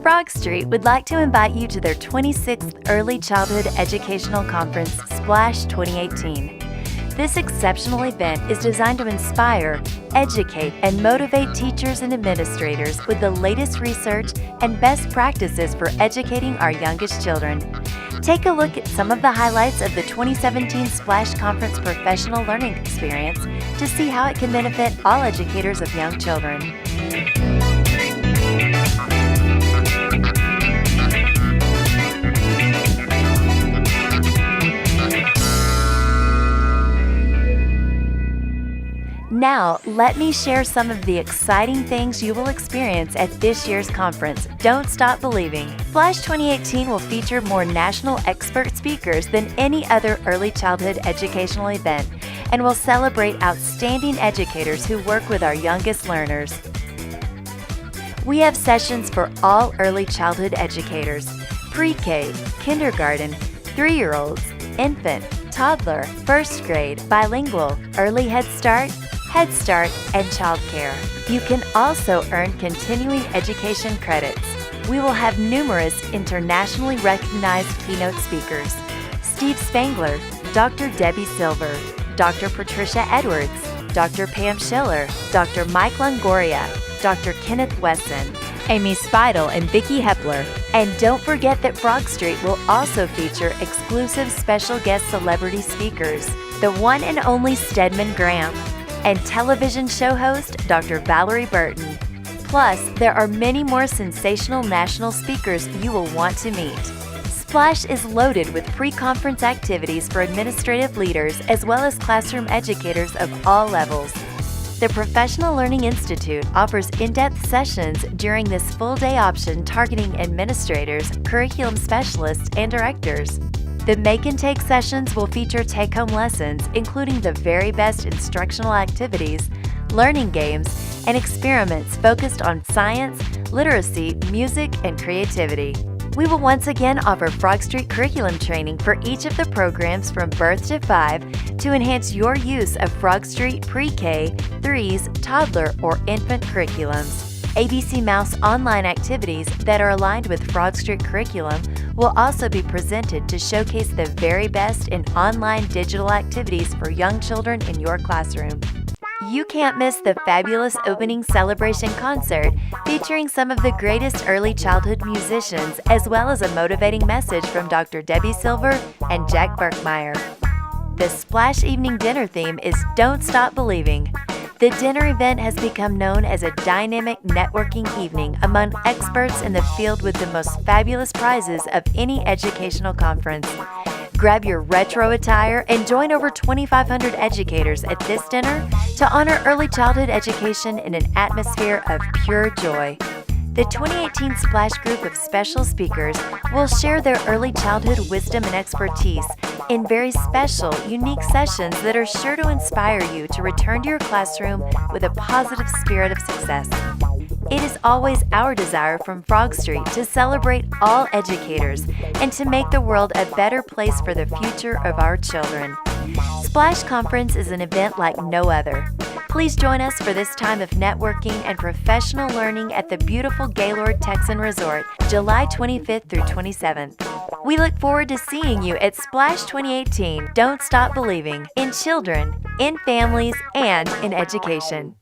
Frog Street would like to invite you to their 26th Early Childhood Educational Conference, Splash 2018. This exceptional event is designed to inspire, educate, and motivate teachers and administrators with the latest research and best practices for educating our youngest children. Take a look at some of the highlights of the 2017 Splash Conference Professional Learning Experience to see how it can benefit all educators of young children. Now, let me share some of the exciting things you will experience at this year's conference. Don't stop believing. Splash 2018 will feature more national expert speakers than any other early childhood educational event and will celebrate outstanding educators who work with our youngest learners. We have sessions for all early childhood educators: pre-K, kindergarten, 3-year-olds, infant, toddler, first grade, bilingual, early Head Start, and Child Care. You can also earn continuing education credits. We will have numerous internationally recognized keynote speakers: Steve Spangler, Dr. Debbie Silver, Dr. Patricia Edwards, Dr. Pam Schiller, Dr. Mike Longoria, Dr. Kenneth Wesson, Amy Speidel, and Vicki Hepler. And don't forget that Frog Street will also feature exclusive special guest celebrity speakers, the one and only Stedman Graham, and television show host Dr. Valerie Burton. Plus, there are many more sensational national speakers you will want to meet. Splash is loaded with pre-conference activities for administrative leaders as well as classroom educators of all levels. The Professional Learning Institute offers in-depth sessions during this full-day option targeting administrators, curriculum specialists, and directors. The Make and Take sessions will feature take-home lessons, including the very best instructional activities, learning games, and experiments focused on science, literacy, music, and creativity. We will once again offer Frog Street curriculum training for each of the programs from birth to 5 to enhance your use of Frog Street pre-K, 3s, toddler, or infant curriculums. ABC Mouse online activities that are aligned with Frog Street curriculum will also be presented to showcase the very best in online digital activities for young children in your classroom. You can't miss the fabulous opening celebration concert featuring some of the greatest early childhood musicians, as well as a motivating message from Dr. Debbie Silver and Jack Berkmeyer. The Splash Evening Dinner theme is Don't Stop Believing. The dinner event has become known as a dynamic networking evening among experts in the field with the most fabulous prizes of any educational conference. Grab your retro attire and join over 2,500 educators at this dinner to honor early childhood education in an atmosphere of pure joy. The 2018 Splash group of special speakers will share their early childhood wisdom and expertise in very special, unique sessions that are sure to inspire you to return to your classroom with a positive spirit of success. It is always our desire from Frog Street to celebrate all educators and to make the world a better place for the future of our children. Splash Conference is an event like no other. Please join us for this time of networking and professional learning at the beautiful Gaylord Texan Resort, July 25th through 27th. We look forward to seeing you at Splash 2018. Don't stop believing in children, in families, and in education.